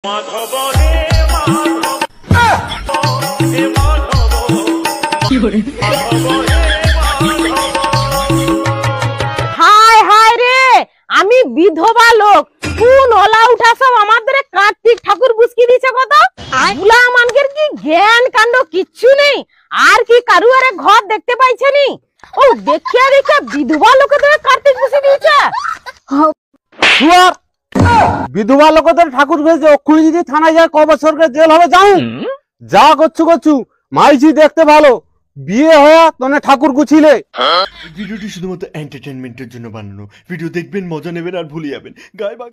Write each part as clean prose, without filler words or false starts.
হায় হায় রে, আমি বিধবা লোক, কোন ওলা উঠা সব আমাদের কার্তিক ঠাকুর বুঝকি দিছে কত। বুলা মানকের কি জ্ঞান কাণ্ড কিচ্ছু নেই, আর কি কারুয়ারে ঘর দেখতে পাইছে নি। ও দেখিয়া দেখিয়া বিধবা লোকেদের কার্তিক বুঝি দিয়েছে। বিধবা লোকদের ঠাকুর ভেজে অক্ষুনি যদি থানায় যায় ক বছরকে জেল হবে জানো? যা করছু মাইছি দেখতে ভালো, বিয়ে হয়ে তনে ঠাকুর গুছিলে। ভিডিওটি শুধুমাত্র এন্টারটেইনমেন্টের জন্য বানানো। ভিডিও দেখবেন, মজা নেবেন আর ভুলে যাবেন। গায়ে বাগ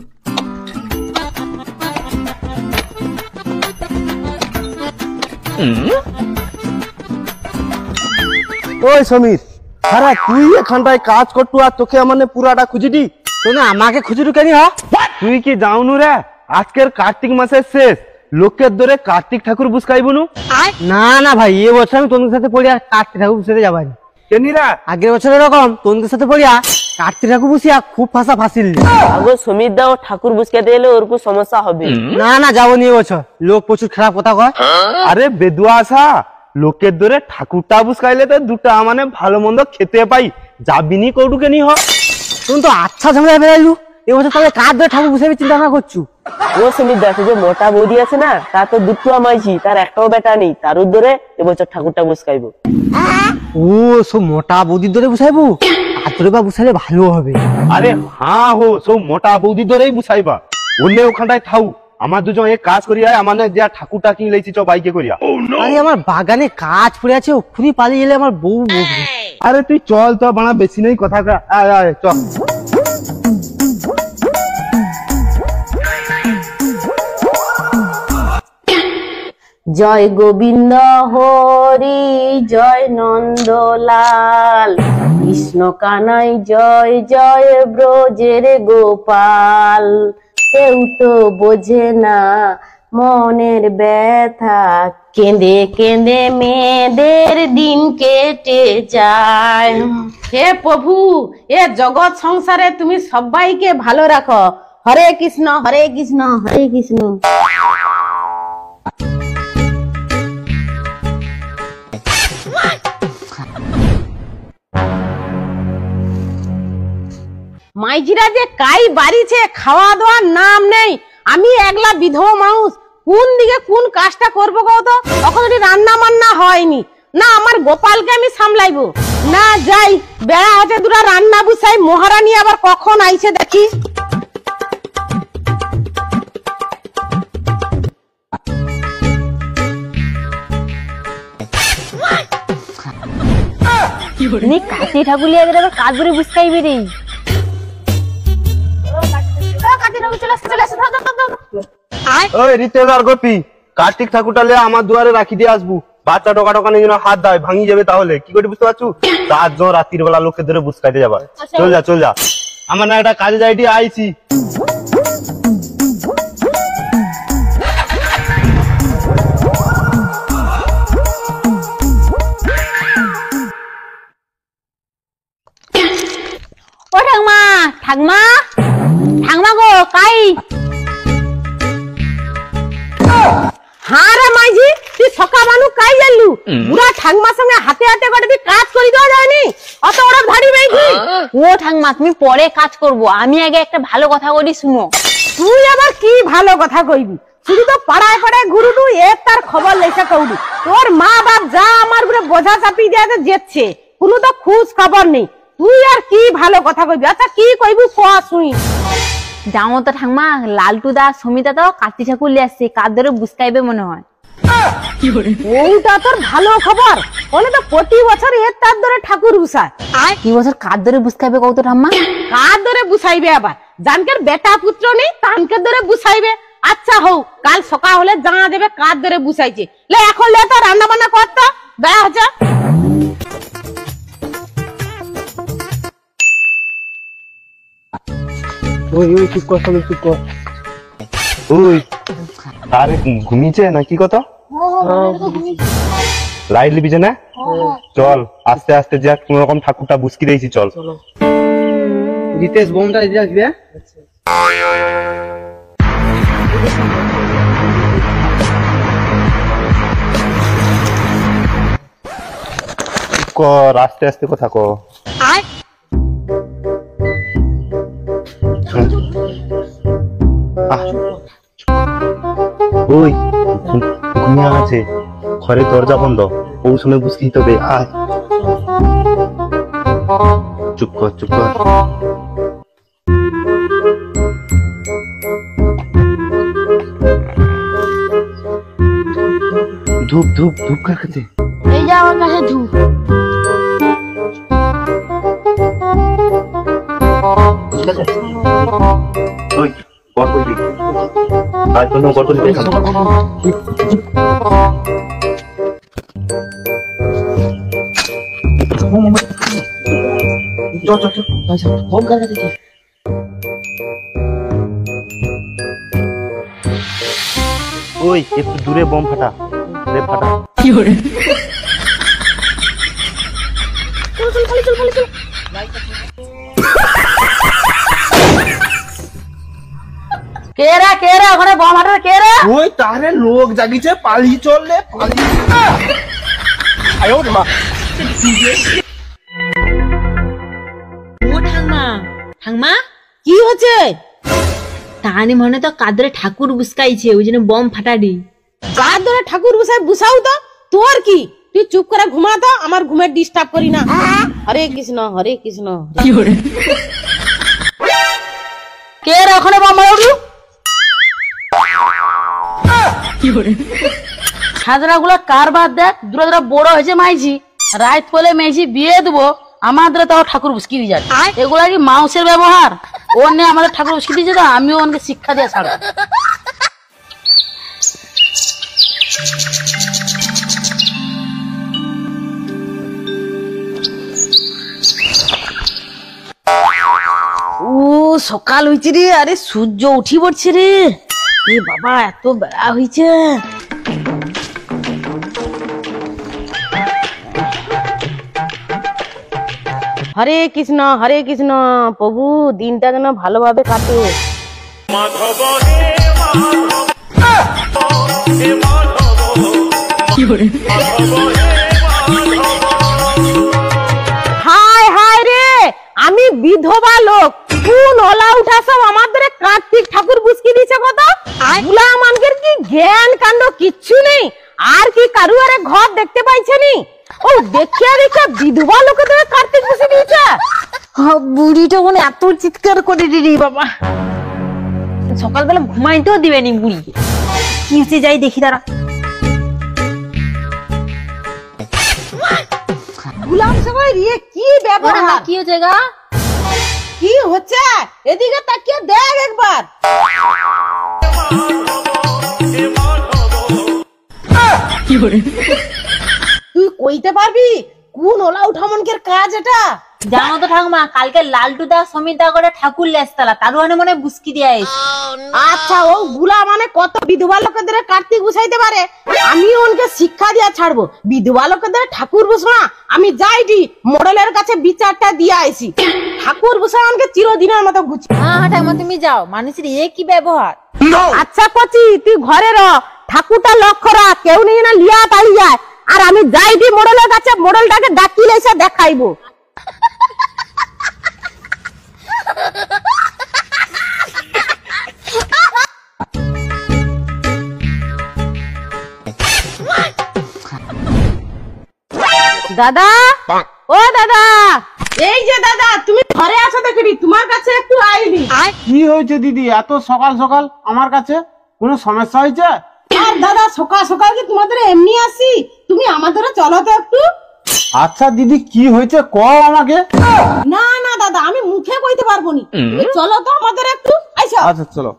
ওই সমীর, আরে তুই এখানটায় কাজ করতু আর তোকে মানে পুরাটা খুঁজিটি তোনে আমাকে খুঁজিটু কেন? তুই কি যাওনু রে? আজকের কার্তিক মাসের শেষ, লোকের ধরে কার্তিক ঠাকুর বুঝকাইবনু। না না ভাই, এ বছর আমি তোদের সাথে পড়িয়া কার্তিক ঠাকুর বুঝতে যাবানি। কেনিরা আগের বছর এরকম তোদের সাথে পড়িয়া কার্তিক ঠাকুর বুঝিয়া খুব ফাঁসা ফাঁসিল। আগো সমীর দাও ঠাকুর বুঝকাতে এলে ওর খুব সমস্যা হবে। না না যাবো নি বছর, লোক প্রচুর খারাপ কথা কয়। আরে বেদুয়া আসা, লোকের ধরে ঠাকুরটা বুঝকাইলে তো দুটা মানে ভালো মন্দ খেতে পাই, যাবিনি কৌটুকে নি হ। তুমি তো আচ্ছা ঝামেলা বেরাইলু, এবছর তবে কার ধরে ঠাকুর বুঝাবি চিন্তা ভাবনা করছু? ও সমীর দাস যে মোটা বৌদি আছে না, তার তো দুটো আমাইছি, তার একটাও বেটা নেই, তার ধরে এবছর ঠাকুরটা বুঝকাইবো। ও সব মোটা বৌদির ধরে বুঝাইবো? আর ধরে বা বুঝাইলে ভালো হবে। আরে হ্যাঁ হো, সব মোটা বৌদির ধরেই বুঝাইবা। অন্য ওখানটায় থাউ, আমার দুজন এক কাজ করিয়া আমার যা ঠাকুরটা কিনে লেছি চ বাইকে করিয়া। আরে আমার বাগানে কাজ পড়ে আছে, ওখানে পালিয়ে গেলে আমার বউ বকবে। আরে তুই চল তো বানা, বেশি নেই কথা, আয় আয় চল। জয় গোবিন্দ হরি জয় নন্দলাল, কৃষ্ণ কানাই জয় জয় ব্রজের গোপাল। কেউ তো বোঝে না মনের ব্যথা, কেঁদে কেঁদে মেয়েদের দিন কেটে যায়। হে প্রভু, এ জগৎ সংসারে তুমি সবাইকে ভালো রাখো। হরে কৃষ্ণ হরে কৃষ্ণ হরে কৃষ্ণ। মাইজিরা যে কাই বাড়িছে, খাওয়া দাওয়ার নাম নেই। আমি একলা বিধবা মানুষ, কোন দিকে কোন কাজটা করবো কত? তখন যদি রান্না বান্না হয়নি না, আমার গোপালকে আমি সামলাইবো না। যাই বেড়া হচ্ছে দুটা রান্না বুঝাই, মহারানী আবার কখন আইছে দেখি। কাশি ঠাকুর লিয়ে গেলে কাজ করে বুঝকাইবি রে। ওই রিতেশ আর গোপী, কার্তিক ঠাকুরটা লে আমার দুয়ারে রাখি দিয়ে আসবো। বাচ্চা টোকা টোকা নিয়ে হাত দেয় ভাঙি যাবে, তাহলে কি করে বুঝতে পারছু? তার জন্য রাত্রির বেলা লোকের ধরে বুঝকাইতে যাবা। চল যা চল যা, আমার না একটা কাজে যাইটি আইছি। ও ঠাকমা ঠাকমা ঠাকমা গো, কাই? হ্যাঁ রে মাইজি, তুই সকা মানুষ কাই জানলু? বুড়া ঠাকমার সঙ্গে হাতে হাতে করে তুই কাজ করি দেওয়া যায়নি? অত ওরা ধাড়ি মেয়েছি। ও ঠাকমা তুমি পরে কাজ করবো, আমি আগে একটা ভালো কথা বলি শুনো। তুই আবার কি ভালো কথা কইবি? শুধু তো পাড়ায় পাড়ায় ঘুরুটু, এর তার খবর লেখা কৌড়ি। তোর মা বাপ যা আমার উপরে বোঝা চাপি দিয়ে যেচ্ছে, কোনো তো খোঁজ খবর নেই। তুই আর কি ভালো কথা কইবি? আচ্ছা কি কইবি কোয়া শুনি। জানো তো ঠাকমা, লালটু দা সমিতা তো কার্তিক ঠাকুর লিয়ে আসছে, কার ধরে বুঝকাইবে মনে হয়। ওইটা তোর ভালো খবর, বলে তো প্রতি বছর এর তার ধরে ঠাকুর বুঝায়। কি বছর কার ধরে বুঝকাইবে কত ঠাম্মা? কার ধরে বুঝাইবে আবার? জানকের বেটা পুত্র নেই, তানকে ধরে বুঝাইবে। আচ্ছা হোক, কাল সকাল হলে জানা দেবে কার ধরে বুঝাইছে। লে এখন লে তো রান্না বান্না করতো, বেড়া হচ্ছে। ওই ওই চুপ কর, সবাই চুপ কর। ওই আরে ঘুমিয়েছে না কি কথা? লাইট লিবিছে না? চল আস্তে আস্তে যা, কোন রকম ঠাকুরটা বুঝকি দিয়েছি, চল। রিতেশ বোমটা দিয়ে আসবি। কর, আস্তে আস্তে কথা কর। ওই ঘুমিয়ে আছে, ঘরের দরজা বন্ধ, ওই সময় বুঝতেই তবে। আয়, চুপ কর চুপ কর। ধূপ ধূপ ধূপ কার কাছে? এই যে আমার কাছে ধূপ। ওই কর করবি, আয় তোর কর করবি। ওই একটু দূরে বোম ফাটা, রে ফাটা। কেরা কেরা ওখানে বম হাটার কেরা? ওই তারে লোক জাগিছে, পালিয়ে চললে পালিয়ে। আয়ো রে মা। ও ঠাংমা, ঠাংমা কি হচ্ছে? তাহানি মনে তো কাদরে ঠাকুর বুসকাইছে, ওই জন্য বম ফাটাডি। যার ধরে ঠাকুর বসায় বুসাও তো, তোর কি? তুই চুপ করে ঘুমা তো, আমার ঘুমের ডিস্টার্ব করি না। হরে কৃষ্ণ হরে কৃষ্ণ। কে রে ওখানে বম মারু? সাজরা গুলো কারবার দেখ, দূরে দূরে বড় হয়েছে মাইছি, রাত পলে মেয়েছি বিয়ে দেবো, আমাদের তাও ঠাকুর বুসকি দিয়ে যাচ্ছে। এগুলা কি মাউসের ব্যবহার? ও নিয়ে আমাদের ঠাকুর বুসকি দিয়েছে, তো আমিও ওকে শিক্ষা দিয়ে ছাড়বো। ও সকাল হয়েছে রে, আরে সূর্য উঠি পড়ছে রে। এ বাবা এত বেড়া হয়েছে। হরে কৃষ্ণ প্রভু, দিনটা যেন ভালোভাবে কাটে। হায় হায় রে, আমি বিধবা লোক, কোন ওলা উঠা সব আমাদের কার্তিক ঠাকুর বুঝকি দিছে কত। বুলা মানকের কি জ্ঞান কাণ্ড কিচ্ছু নেই, আর কি কারু আরে ঘর দেখতে পাইছে নি? ও দেখিয়া দেখিয়া বিধবা লোকেদের কার্তিক বুঝি দিয়েছে। বুড়িটা কোন এত চিৎকার করে দিলি বাবা। সকালবেলা ঘুমাইতেও দিবেনি বুড়িকে। কি হচ্ছে যাই দেখি তারা। গুলাম সবাই রে কি ব্যাপার? কি হচ্ছে গা? কি হচ্ছে এদিকে তাকিয়ে দেখ একবার। তুই কইতে পারবি কোন ওলা উঠামনকের কাজ এটা? জানো তো ঠাকুমা, কালকে লালটুদা সমিতা করে ঠাকুর লেসতলা, তার মনে বুসকি দিয়া এসে। আচ্ছা ও গুলা মানে কত বিধবা লোকেদের কার্তিক বুঝাইতে পারে, আমি ওনকে শিক্ষা দিয়া ছাড়বো। বিধবা লোকেদের ঠাকুর বুঝবা, আমি যাইটি মডেলের কাছে বিচারটা দিয়ে আইছি। ঠাকুর বুঝা আমাকে চিরদিনের মতো ঘুচি। হ্যাঁ ঠাকুমা তুমি যাও, মানুষের এ কি ব্যবহার। আচ্ছা কচি তুই ঘরে র, ঠাকুরটা লক্ষ্য রাখ, কেউ নিয়ে না লিয়া পালি যায়। আর আমি যাইটি মডেলের কাছে, মডেলটাকে ডাকিলে এসে দেখাইবো। দাদা, ও দাদা, এই যে দাদা তুমি ঘরে আছো দেখি, তোমার কাছে একটু আইলি। কি হয়েছে দিদি এত সকাল সকাল আমার কাছে? কোনো সমস্যা হয়েছে? আর দাদা সকাল সকাল কি তোমাদের এমনি আসি, তুমি আমাদের চলো তো একটু। আচ্ছা দিদি কি হয়েছে কও আমাকে। না না দাদা আমি মুখে কইতে পারবো নি, তুমি চলো তো আমাদের একটু। আইসো। আচ্ছা চলো।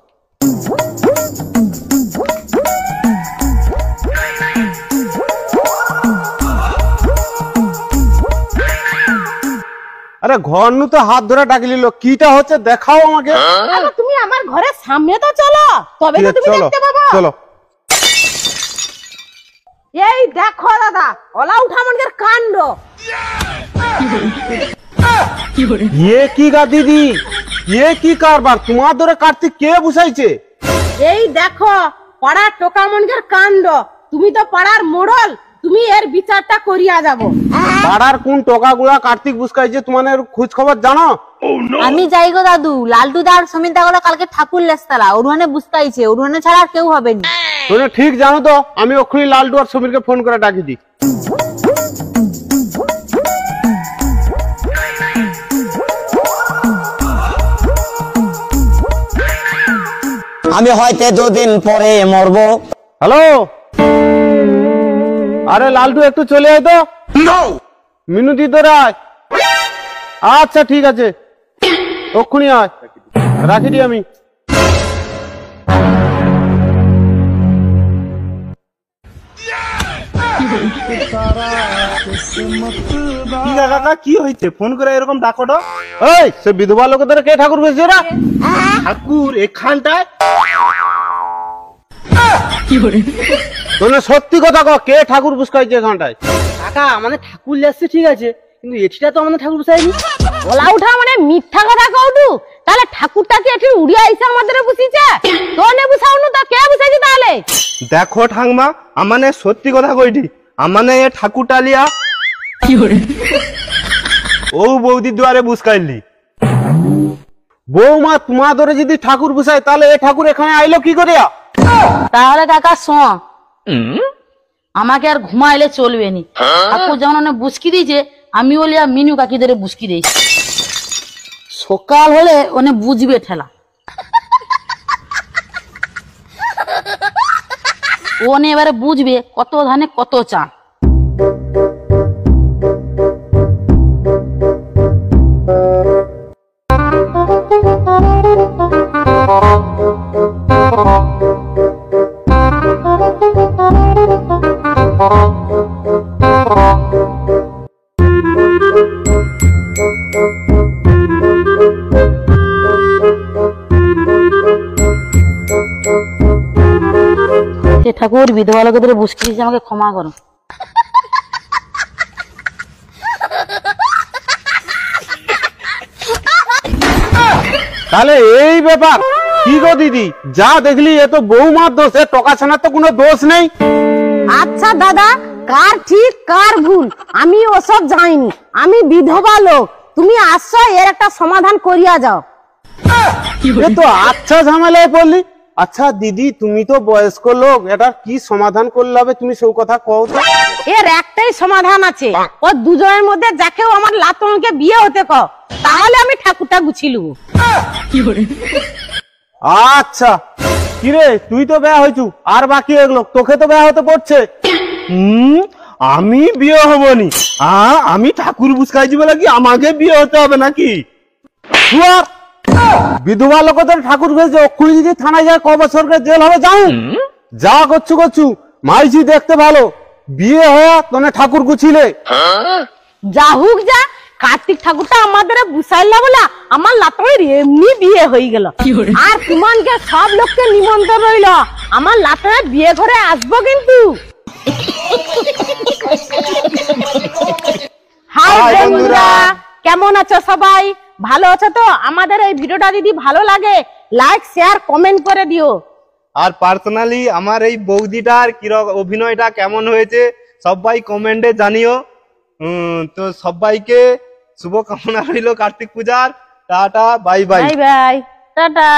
আরে ঘর নু তো হাত ধরে ডাকি নিল, কিটা হচ্ছে দেখাও আমাকে। আরে তুমি আমার ঘরের সামনে তো চলো, তবে তো তুমি চলো দেখতে পাবো। চলো। এই দেখো দাদা ওলা উঠামনকের কাণ্ড। ये কি গা দিদি, ये কি কারবার? তোমার ধরে কার্তিক কে বুঝাইছে? এই দেখো পাড়ার টোকামনকের কাণ্ড। তুমি তো পাড়ার মোড়ল, তুমি এর বিচারটা করিয়া যাব। পাড়ার কোন টোকাগুলা কার্তিক বুসকাইছে তোমাদের খোঁজ খবর জানো? আমি যাই গো দাদু, লালটু দা আর সমিত দা গুলো কালকে ঠাকুর লেসতলা ওরহানে বুঝকাইছে, ওরহানে ছাড়া আর কেউ হবে না। তুমি ঠিক জানো তো, আমি ওখানে লালটু আর সমীরকে ফোন করে ডাকি দিই। আমি হয়তো 2 দিন পরে মরবো। হ্যালো, আরে লালটু একটু চলে আয় তো। মিনুতি তোরা আয়। আচ্ছা ঠিক আছে, ওক্ষুনি আয়, রাখি দি আমি। কাকা কি হয়েছে? ফোন করে এরকম ডাকো তো। এই সে বিধবা লোকদের কে ঠাকুর বসে রা? ঠাকুর এখানটায়? তোনে সত্যি কথা কও, কে ঠাকুর বুসকাইছে এখানটায়? কাকা আমাদের ঠাকুর লেসছে ঠিক আছে, কিন্তু এটিটা তো আমাদের ঠাকুর বসায়নি। ওলা উঠা মানে মিথ্যা কথা কওটু। তাহলে ঠাকুরটা কি এটি উড়িয়া আইসা আমাদের বুঝিছে? তোনে বুঝাওনু তা কে বুঝাইছে তাহলে? দেখো ঠাকমা, আমানে সত্যি কথা কইটি, আমানে এ ঠাকুরটা লিয়া ও বৌদির দুয়ারে বুসকাইলি। বৌমা তোমাদের যদি ঠাকুর বুসাই তাহলে এ ঠাকুর এখানে আইলো কি করিয়া? তাহলে কাকা শোন, আমাকে আর ঘুমাইলে চলবে নি। ঠাকুর যখন অনেক বুসকি দিয়েছে, আমি ওলিয়া মিনু কাকিদের বুসকি দিয়েছি। সকাল হলে ওনে বুঝবে ঠেলা। ওনে এবারে বুঝবে কত ধানে কত চান। ঠাকুর বিধবা লোকদের বুসকি দিয়েছে, আমাকে ক্ষমা করো। তাহলে এই ব্যাপার কি গো দিদি? যা দেখলি এ তো বৌমার দোষ, এ টকা ছানার তো কোনো দোষ নেই। আচ্ছা দাদা, কার ঠিক কার ভুল আমি ওসব জানিনি। আমি বিধবা লোক, তুমি আসছো এর একটা সমাধান করিয়া যাও। এ তো আচ্ছা ঝামেলায় পড়লি। আচ্ছা দিদি, তুমি তো বয়স্ক লোক, এটা কি সমাধান করলে হবে তুমি সেই কথা কও তো। এর একটাই সমাধান আছে, ও দুজনের মধ্যে যাকেও আমার লাতনকে বিয়ে হতে কও, তাহলে আমি ঠাকুরটা গুছিলু। আচ্ছা কিরে, তুই তো বিয়ে হয়েছু, আর বাকি এগুলো তোকে তো বিয়ে হতে পড়ছে। আমি বিয়ে হবনি, আমি ঠাকুর বুসকাইছি বলে কি আমাকে বিয়ে হতে হবে নাকি? শুয়ার বিধবা লোকদের ঠাকুর ভেজে অক্ষুনি যদি থানায় যায় ক বছরকে জেল হবে যাও। যা করছু করছু, মাইছি দেখতে ভালো, বিয়ে হয়ে তোনে ঠাকুর গুছিলে। যা হুক যা, কার্তিক ঠাকুরটা আমাদের বুঝাইলা বলে আমার লাতনের এমনি বিয়ে হয়ে গেল। আর তোমাকে সব লোককে নিমন্ত্রণ রইল, আমার লাতনের বিয়ে ঘরে আসবো কিন্তু। হাই বন্ধুরা, কেমন আছো সবাই? ভালো আছো তো? আমাদের এই ভিডিওটা যদি ভালো লাগে লাইক শেয়ার কমেন্ট করে দিও। আর পার্সোনালি আমার এই বৌদিটার কিরকম অভিনয়টা কেমন হয়েছে সবাই কমেন্টে জানিও। তো সবাইকে শুভকামনা রইল কার্তিক পূজার। Tata, bye bye. Bye bye, tata.